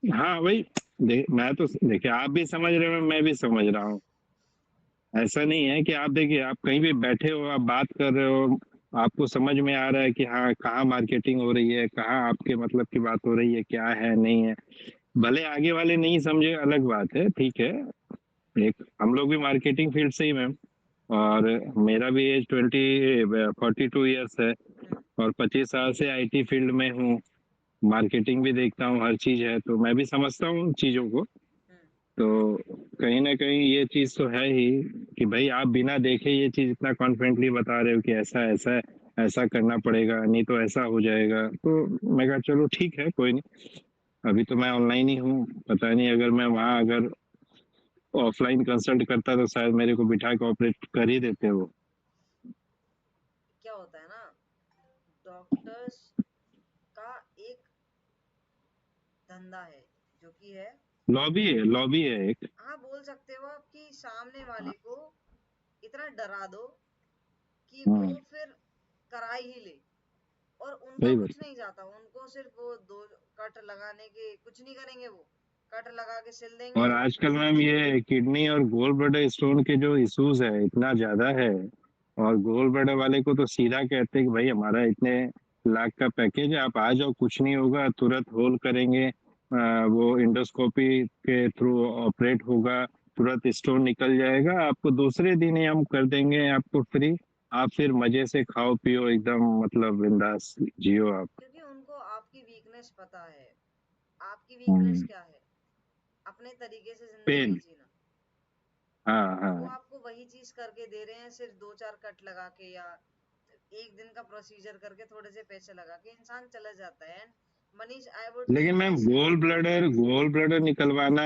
हाँ वही। मैं तो देखिए, आप भी समझ रहे हो, मैं भी समझ रहा हूँ। ऐसा नहीं है कि आप देखिए, आप कहीं भी बैठे हो, आप बात कर रहे हो, आपको समझ में आ रहा है कि हाँ कहाँ मार्केटिंग हो रही है, कहाँ आपके मतलब की बात हो रही है, क्या है नहीं है। भले आगे वाले नहीं समझे, अलग बात है, ठीक है। एक हम लोग भी मार्केटिंग फील्ड से ही मैम, और मेरा भी एज 42 ईयर्स है, हम्म। और 25 साल से आईटी फील्ड में हूँ। मार्केटिंग भी देखता हूँ, हर चीज है, तो मैं भी समझता हूँ चीजों को। हम्म। तो कहीं ना कहीं ये चीज तो है ही, कि भाई आप बिना देखे ये चीज इतना कॉन्फिडेंटली बता रहे हो कि ऐसा ऐसा है, ऐसा करना पड़ेगा, नहीं तो ऐसा हो जाएगा। तो मैं कहा चलो ठीक है, कोई नहीं। अभी तो मैं ऑनलाइन ही हूँ, पता नहीं अगर मैं वहाँ अगर ऑफलाइन कंसल्ट करता तो शायद मेरे को बिठा के ऑपरेट कर ही देते वो। क्या होता है ना, डॉक्टर्स का एक धंधा है जो कि है, लॉबी है, लॉबी है एक। हाँ बोल सकते हो आप, कि सामने वाले को इतना डरा दो कि वो हाँ फिर करा ही ले। और उनका सही कुछ बात। नहीं जाता, उनको सिर्फ वो दो कट लगाने के, कुछ नहीं करेंगे वो, कट लगा के सिल देंगे। और आजकल मैम ये किडनी और गोल ब्लैडर स्टोन के जो इश्यूज है इतना ज्यादा है, और गोल ब्लैडर वाले को तो सीधा कहते हैं कि भाई हमारा इतने लाख का पैकेज है, आप आ जाओ, कुछ नहीं होगा, तुरंत होल करेंगे, वो इंडोस्कोपी के थ्रू ऑपरेट होगा, तुरंत स्टोन निकल जाएगा, आपको दूसरे दिन ही हम कर देंगे आपको फ्री। आप फिर मजे से खाओ पियो एकदम, मतलब बिंदास जियो आप। क्योंकि उनको आपकी वीकनेस पता है। आपकी वीकनेस हम्म। क्या है? अपने तरीके से जिंदगी पेन। जीना। हाँ तो वो हाँ। आपको वही चीज करके दे रहे हैं, सिर्फ दो चार कट लगा के या एक दिन का प्रोसीजर करके थोड़े से पैसे लगा के इंसान चला जाता है। एंड मनीष, आई वुड लेकिन ma'am advice you. Gall bladder निकलवाना,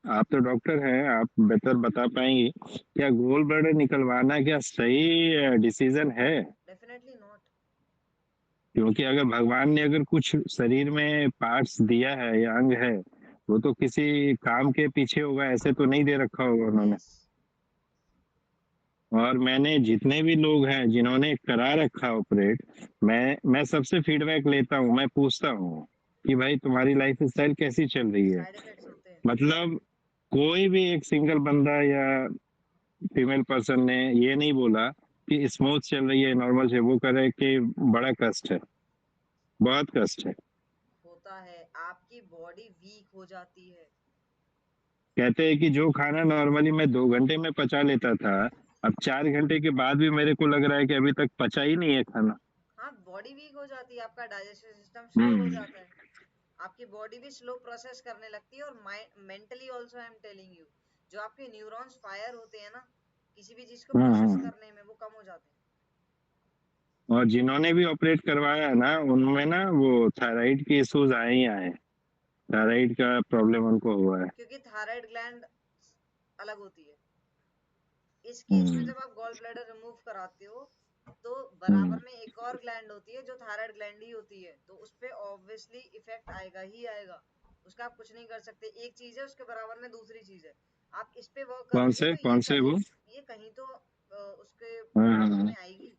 आप तो डॉक्टर हैं, आप बेहतर बता पाएंगी, क्या गोल ब्लैडर निकलवाना क्या सही डिसीजन है? Definitely not. क्योंकि अगर भगवान ने अगर कुछ शरीर में पार्ट्स दिया है या अंग है, वो तो किसी काम के पीछे होगा, ऐसे तो नहीं दे रखा होगा उन्होंने। यस। और मैंने जितने भी लोग हैं जिन्होंने करा रखा ऑपरेट, मैं सबसे फीडबैक लेता हूँ, मैं पूछता हूँ कि भाई तुम्हारी लाइफ स्टाइल कैसी चल रही है। साइड इफेक्ट्स होते हैं। मतलब कोई भी एक सिंगल बंदा या फीमेल पर्सन ने ये नहीं बोला कि स्मूथ चल रही है, नॉर्मल से, वो करे कि बड़ा कष्ट है, बहुत कष्ट है। होता है, आपकी बॉडी वीक हो जाती है। कहते हैं कि जो खाना नॉर्मली मैं 2 घंटे में पचा लेता था, अब 4 घंटे के बाद भी मेरे को लग रहा है कि अभी तक पचा ही नहीं है खाना। हाँ, बॉडी वीक हो जाती है, आपका डाइजेस्टिव सिस्टम स्लो हो हम्म। जाता है। आपकी बॉडी भी स्लो प्रोसेस करने लगती है, और mind mentally also I am telling you, जो आपके न्यूरॉन्स फायर होते हैं ना किसी भी चीज को प्रोसेस हम्म। करने में, वो कम हो जाते हैं। और जिन्होंने भी ऑपरेट करवाया है ना, उनमें ना वो थायराइड के इश्यूज आए ही आए, थायराइड का प्रॉब्लम उनको हुआ है। क्योंकि थायराइड ग्लैंड अलग होती है। इस केस में हम्म। जब आप गॉल ब्लैडर रिमूव कराते हो, तो हम्म। बराबर में एक और ग्लैंड होती है जो थायराइड ग्लैंड ही होती है, तो उस पे ऑब्वियसली इफेक्ट आएगा ही आएगा। उसका आप कुछ नहीं कर सकते। एक चीज है, उसके बराबर में दूसरी चीज है। आप इस पे वर्क करोगे तो कौन से वो? ये कहीं तो उसके बराबर हाँ, में आएगी।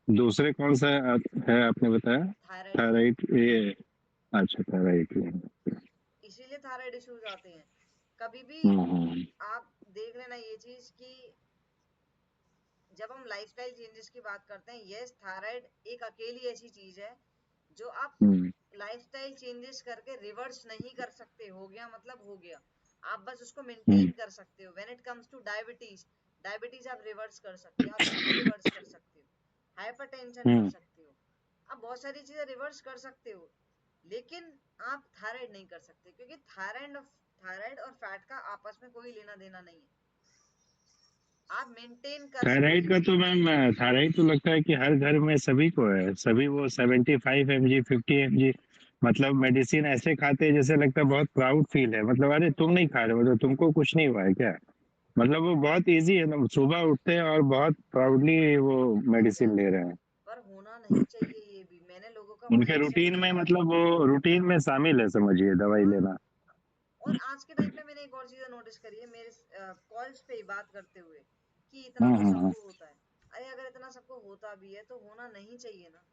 दूसरे कौन सा है आपने बताया? Thyroid gland. थायराइड ये? अच्छा, थायराइड। इसीलिए थायराइड इश्यूज आते हैं। कभी भी हम्म। आप देख लेना ये चीज कि जब हम लाइफस्टाइल चेंजेस की बात करते हैं, यस थायराइड एक अकेली ऐसी चीज है जो आप हम्म। लाइफस्टाइल चेंजेस करके रिवर्स नहीं कर सकते। हो गया मतलब हो गया। आप बस उसको हम्म। मेंटेन कर सकते हो। When it comes two diabetes, diabetes आप रिवर्स कर सकते हो, आप बीपी रिवर्स कर सकते हो, हाइपरटेंशन कर हम्म। सकते हो, आप बहुत सारी चीजें रिवर्स कर सकते हो। लेकिन आप थायराइड नहीं कर सकते, क्योंकि थायराइड और फैट का आपस में कोई लेना देना नहीं है। आप मेंटेन कर सकते थायराइड हो। का तो मैम, थायराइड तो लगता है कि हर घर में सभी को है, सभी वो 75 mg 50 mg, मतलब मेडिसिन ऐसे खाते हैं जैसे लगता है बहुत प्राउड फील है, मतलब अरे तुम नहीं खा रहे हो, मतलब तुमको कुछ नहीं हुआ है क्या? मतलब वो बहुत इजी है ना, सुबह उठते हैं और बहुत प्राउडली वो मेडिसिन ले यस। रहे हैं। पर होना नहीं चाहिए। ये भी मैंने लोगों का उनके माइंडसेट रूटीन में, देखा है। मतलब वो रूटीन में शामिल है, समझिए, दवाई हाँ। लेना। और आज के टाइम पे मैंने एक और चीज नोटिस करी है, मेरे कॉल्स पे ही बात करते हुए, कि इतना तो हम्म। सबको होता है। अरे अगर इतना सबको होता भी है तो होना नहीं चाहिए ना।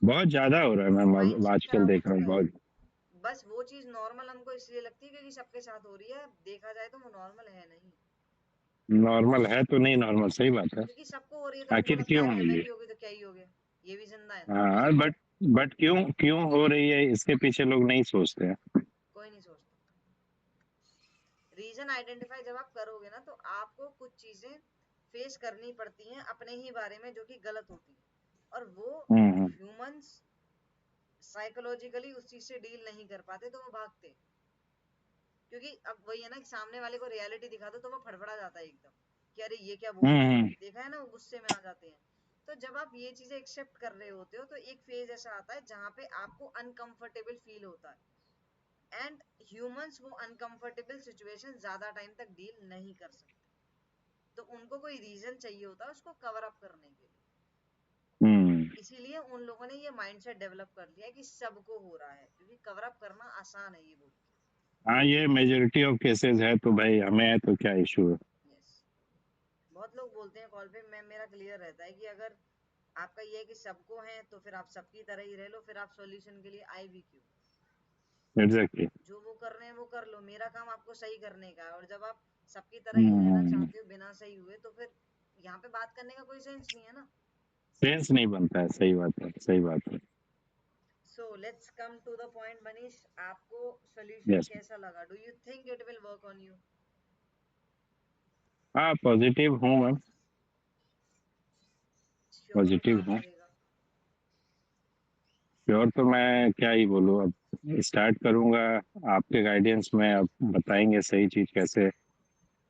बहुत ज्यादा हो रहा है मैम, अब माइंडसेट आजकल खराब हो देख रहा हूँ चुका है। बहुत। बस वो चीज नॉर्मल हमको इसलिए लगती है क्योंकि सबके साथ हो रही है, देखा जाए तो वो नॉर्मल है नहीं। नॉर्मल है तो नहीं नॉर्मल, सही बात है। क्योंकि सबको हो रही है तो हमको आखिर लगता है क्यों अरे है हमें ये? भी होगी तो क्या ही हो गया, ये भी जिंदा है ना। हाँ, बट क्यों क्यों हो रही है इसके पीछे लोग नहीं सोचते हैं। कोई नहीं सोचता। रीजन आइडेंटिफाई जब आप करोगे ना, तो आपको कुछ चीजें फेस करनी पड़ती हैं अपने ही बारे में जो कि गलत होती है, और वो हम्म। ह्यूमंस साइकोलॉजिकली उस चीज से डील नहीं कर पाते तो वो भागते हैं। क्योंकि अब वही है ना कि सामने वाले को रियलिटी दिखा दो तो वो फड़फड़ा जाता है एकदम कि अरे ये क्या बोल दिया, हम्म। देखा है ना, वो गुस्से में आ जाते हैं। तो जब आप ये चीजें एक्सेप्ट कर रहे होते हो तो एक फेज ऐसा आता है जहां पे आपको अनकंफर्टेबल फील होता है, एंड ह्यूमंस वो अनकंफर्टेबल सिचुएशन ज्यादा टाइम तक डील नहीं कर सकते, तो उनको कोई रीजन चाहिए होता है उसको कवर अप करने के लिए। हम्म। इसीलिए उन लोगों ने ये माइंडसेट डेवलप कर लिया है कि सबको हो रहा है, क्योंकि कवर अप करना आसान है ये बोल के। हाँ, ये मेजोरिटी ऑफ केसेस है तो भाई हमें है तो क्या इशू है। यस। बहुत लोग बोलते हैं कॉल पे, मैं मेरा क्लियर रहता है कि अगर आपका ये है कि सबको है तो फिर आप सबकी तरह ही रह लो, फिर आप सॉल्यूशन के लिए आए भी क्यों। एग्जैक्टली। जो वो कर रहे हैं वो कर लो, मेरा काम आपको सही करने का है। और जब आप सबकी तरह ही रहना हम्म। चाहते हो बिना सही हुए, तो फिर यहाँ पे बात करने का कोई सेंस नहीं है ना। सेंस नहीं बनता है, सही बात है, सही बात है। So let's come to the point. Manish, आपको सोल्यूशन यस। कैसा लगा? Do you think it will work on you? हाँ, पॉजिटिव हूँ मैं। श्योर हो पॉजिटिव काम हूँ। करेगा? श्योर तो मैं क्या ही बोलूँ अब। स्टार्ट करूँगा। आपके गाइडेंस में अब बताएंगे सही चीज कैसे